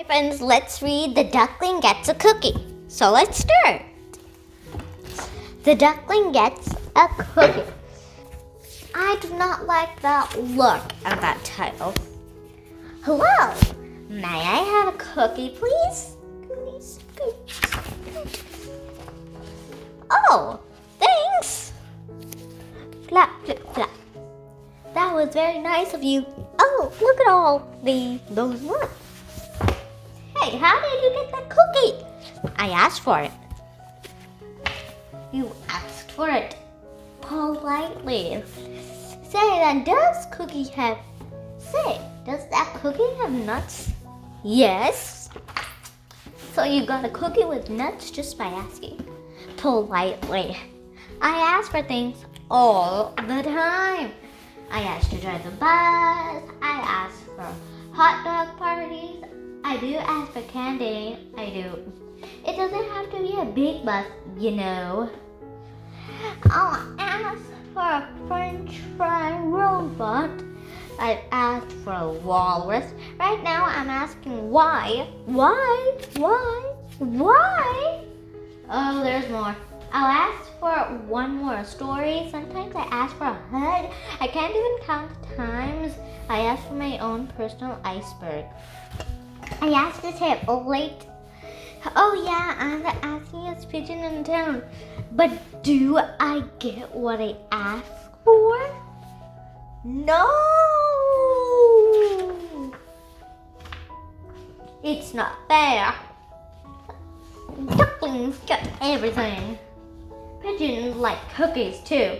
Hey friends, let's read The Duckling Gets a Cookie. So let's start. The Duckling Gets a Cookie. I do not like that look of that title. Hello, may I have a cookie, please? Oh, thanks. Flap, flip, flap. That was very nice of you. Oh, look at all those words. Hey, how did you get that cookie? I asked for it. You asked for it politely. Say, does that cookie have nuts? Yes. So you got a cookie with nuts just by asking politely. I ask for things all the time. I ask to drive the bus. I ask for hot dog parties. I do ask for candy. I do. It doesn't have to be a big bus, you know. I'll ask for a French fry robot. I've asked for a walrus. Right now I'm asking why? Why? Oh, there's more. I'll ask for one more story. Sometimes I ask for a hug. I can't even count the times I ask for my own personal iceberg. I ask to stay up late. Oh yeah, I'm the askiest pigeon in town. But do I get what I ask for? No! It's not fair. Ducklings get everything. Pigeons like cookies too,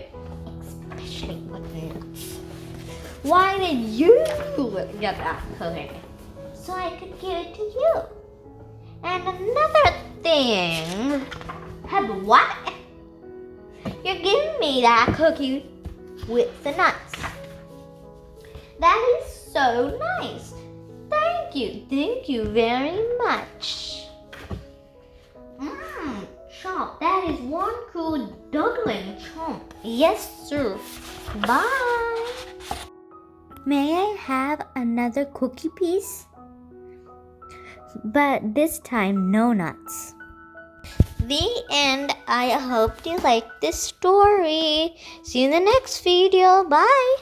especially with nuts. Why did you get that cookie? So I could give it to you. And another thing. Have what? You're giving me that cookie with the nuts. That is so nice. Thank you very much. Chomp, that is one cool duckling chomp. Yes, sir. Bye. May I have another cookie piece? But this time, no nuts. The end. I hope you liked this story. See you in the next video. Bye.